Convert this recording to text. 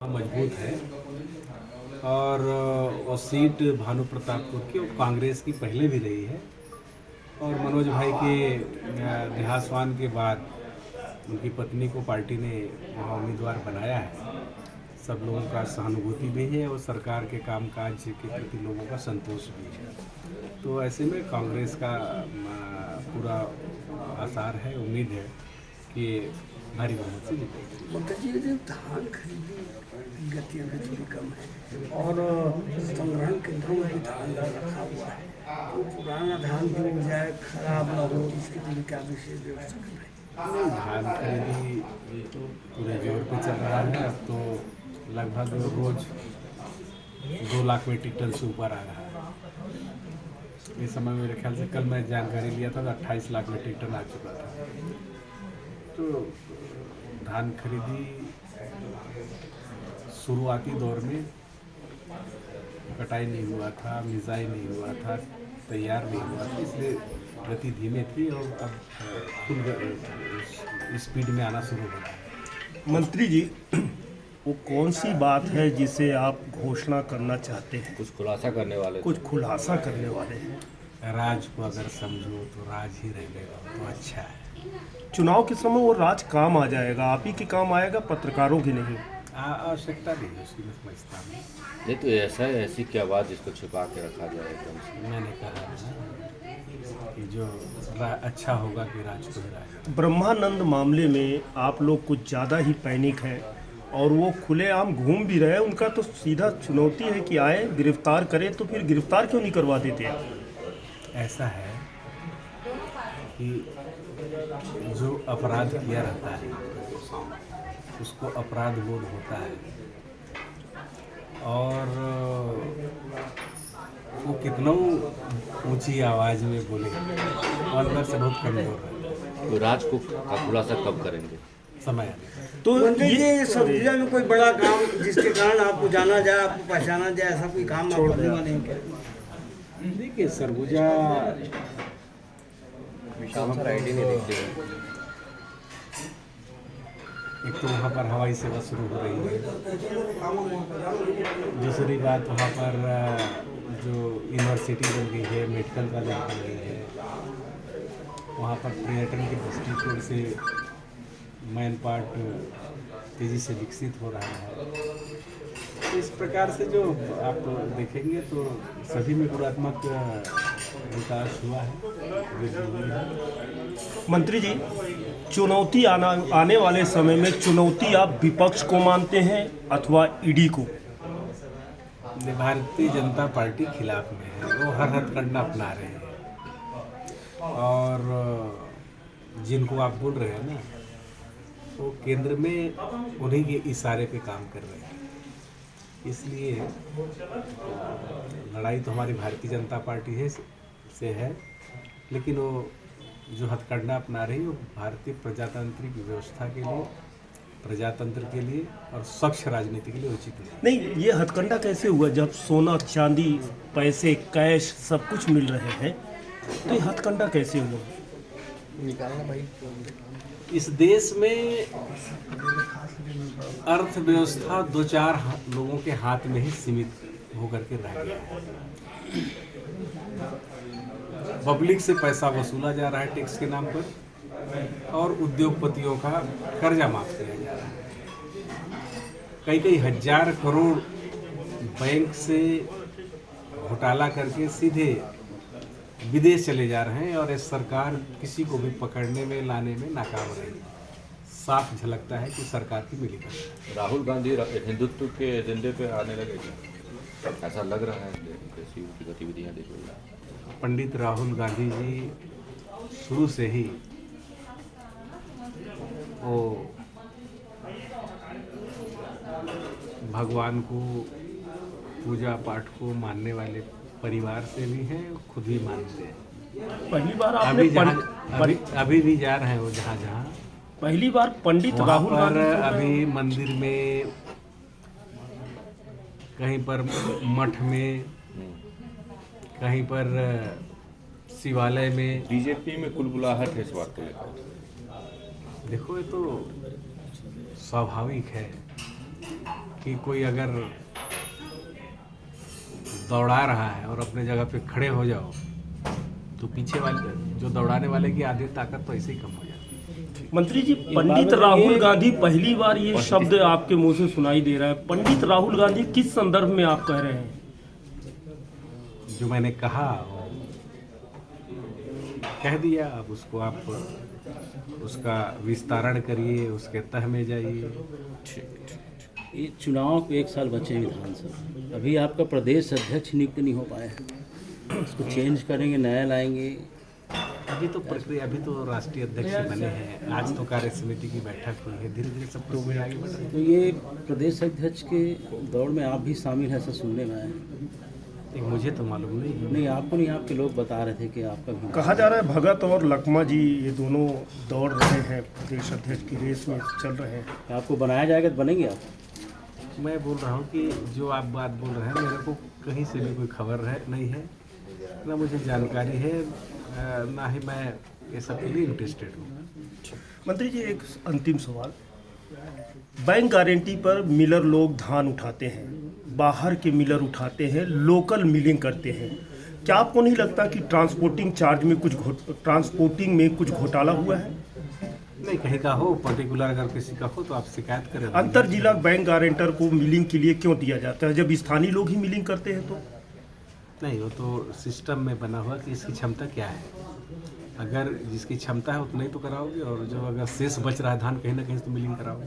मजबूत है और वो सीट भानु प्रतापपुर की और कांग्रेस की पहले भी रही है और मनोज भाई के देहावसान के बाद उनकी पत्नी को पार्टी ने वहाँ उम्मीदवार बनाया है। सब लोगों का सहानुभूति भी है और सरकार के कामकाज के प्रति लोगों का संतोष भी है। तो ऐसे में कांग्रेस का पूरा आसार है, उम्मीद है कि भारी बहुमत से जीतेगी। मगर जी धान खरीदी गति अभी थोड़ी कम है और संग्रहण केंद्रों में भी धान रखा हुआ है, तो पुराना धान भी मिल जाए, खराब ना हो, इसके लिए क्या विशेष व्यवस्था कर रहे हैं? धान खरीदी तो पूरे जोर पे चल रहा है। अब तो लगभग रोज 2 लाख मीट्रिक टन से ऊपर आ रहा है। इस समय मेरे ख्याल से कल मैं जानकारी लिया था तो 28 लाख मीट्रिक टन आ चुका था। तो धान खरीदी शुरुआती दौर में कटाई नहीं हुआ था, मिजाई नहीं हुआ था, तैयार नहीं हुआ था, इसलिए गति धीमे थी और अब फुल स्पीड में आना शुरू हो रहा है। मंत्री जी, वो कौन सी बात है जिसे आप घोषणा करना चाहते हैं? कुछ खुलासा करने वाले हैं। राज को अगर समझो तो राज ही रहेगा तो अच्छा है। चुनाव के समय वो राज काम आ जाएगा, आप ही के काम आएगा, पत्रकारों की नहीं। आवश्यकता नहीं है उसकी, मैं समझता हूँ। नहीं तो ऐसी क्या बात जिसको छुपा के रखा जाए एकदम से? मैंने कहा कि जो अच्छा होगा कि राज को ही राज। ब्रह्मानंद मामले में आप लोग कुछ ज़्यादा ही पैनिक हैं और वो खुलेआम घूम भी रहे हैं। उनका तो सीधा चुनौती है कि आए गिरफ्तार करें, तो फिर गिरफ्तार क्यों नहीं करवा देते? ऐसा है कि जो अपराध किया रहता है उसको अपराध बोध होता है और वो कितना ऊंची आवाज़ में बोले और अंदर से बहुत कमजोर है। तो राज को का खुलासा कब करेंगे? समय तो ये सरगुजा में कोई बड़ा काम जिसके कारण आपको जाना जाए, आपको पहचाना जाए, ऐसा कोई काम आप करने वाले हैं क्या? देखिए, सरगुजा एक तो वहाँ पर हवाई सेवा शुरू हो रही है, दूसरी बात वहाँ पर जो यूनिवर्सिटी बन गई है, मेडिकल कॉलेज बन गई है, वहाँ पर पर्यटन के दृष्टिकोण से मैन पार्ट तेज़ी से विकसित हो रहा है। तो इस प्रकार से जो आप देखेंगे तो सभी में गुणात्मक विकास हुआ है। मंत्री जी, चुनौती आने वाले समय में चुनौती आप विपक्ष को मानते हैं अथवा ईडी को? भारतीय जनता पार्टी खिलाफ में है, वो हर हथकंडा अपना रहे हैं और जिनको आप बोल रहे हैं ना, वो केंद्र में उन्हीं के इशारे पे काम कर रहे हैं। इसलिए लड़ाई तो हमारी भारतीय जनता पार्टी से है, लेकिन वो जो हथकंडा अपना रही है वो भारतीय प्रजातांत्रिक व्यवस्था के लिए, प्रजातंत्र के लिए और स्वच्छ राजनीति के लिए उचित नहीं। ये हथकंडा कैसे हुआ जब सोना, चांदी, पैसे, कैश सब कुछ मिल रहे हैं? तो ये हथकंडा कैसे हुआ? निकालना भाई। इस देश में अर्थव्यवस्था 2-4 लोगों के हाथ में ही सीमित होकर के रह गया है। पब्लिक से पैसा वसूला जा रहा है टैक्स के नाम पर और उद्योगपतियों का कर्जा माफ किया जा रहा है। कई हजार करोड़ बैंक से घोटाला करके सीधे विदेश चले जा रहे हैं और इस सरकार किसी को भी पकड़ने में, लाने में नाकाम रही है। साफ झलकता है कि सरकार की मिलीभगत। राहुल गांधी हिंदुत्व के एजेंडे पे आने लगे, ऐसा लग रहा है कैसी उनकी गतिविधियाँ देख रही हैं? पंडित राहुल गांधी जी शुरू से ही वो भगवान को, पूजा पाठ को मानने वाले परिवार से भी हैं, खुद भी मानते हैं। पहली बार आपने अभी भी जा रहे हैं वो जहाँ पहली बार पंडित राहुल गांधी अभी मंदिर में, कहीं पर मठ में, कहीं पर शिवालय में। बीजेपी में कुलबुलाहट है इस बात को लेकर। देखो, ये तो स्वाभाविक है कि कोई अगर दौड़ा रहा है और अपने जगह पे खड़े हो जाओ तो पीछे वाले जो दौड़ाने वाले की आधी ताकत तो ऐसे ही कम हो जाती है। मंत्री जी, पंडित राहुल गांधी पहली बार ये शब्द आपके मुंह से सुनाई दे रहा है। पंडित राहुल गांधी किस संदर्भ में आप कह रहे हैं? जो मैंने कहा कह दिया, अब उसको आप उसका विस्तारण करिए, उसके तह में जाइए। ये चुनाव को 1 साल बचे हैं विधानसभा, अभी आपका प्रदेश अध्यक्ष नियुक्त नहीं हो पाया है, इसको चेंज करेंगे, नया लाएंगे? अभी तो प्रक्रिया, अभी तो राष्ट्रीय अध्यक्ष बने हैं, आज तो कार्य समिति की बैठक हुई है, धीरे धीरे सब प्रक्रिया आगे बढ़ रही है। तो ये प्रदेश अध्यक्ष के दौड़ में आप भी शामिल हैं, ऐसा सुनने में आया? एक मुझे तो मालूम नहीं है। नहीं, आपको नहीं, आपके लोग बता रहे थे कि आपका भी। कहा जा रहा है भगत और लखमा जी ये दोनों दौड़ रहे हैं, प्रदेश अध्यक्ष की रेस में चल रहे हैं। आपको बनाया जाएगा तो बनेंगे आप? मैं बोल रहा हूँ कि जो आप बात बोल रहे हैं, मेरे को कहीं से भी कोई खबर नहीं है, ना मुझे जानकारी है, ना ही मैं ये सब के लिए इंटरेस्टेड हूँ। मंत्री जी, एक अंतिम सवाल। बैंक गारंटी पर मिलर लोग धान उठाते हैं, बाहर के मिलर उठाते हैं, लोकल मिलिंग करते हैं। क्या आपको नहीं लगता कि ट्रांसपोर्टिंग में कुछ घोटाला हुआ है? नहीं, कहीं का हो पर्टिकुलर, अगर किसी का हो तो आप शिकायत करें। अंतर जिला बैंक गारंटर को मिलिंग के लिए क्यों दिया जाता है जब स्थानीय लोग ही मिलिंग करते हैं? तो नहीं, वो तो सिस्टम में बना हुआ कि इसकी क्षमता क्या है। अगर जिसकी क्षमता है उतना ही तो कराओगे, और जो अगर शेष बच रहा है धान, कहीं ना कहीं तो मिलिंग कराओगे।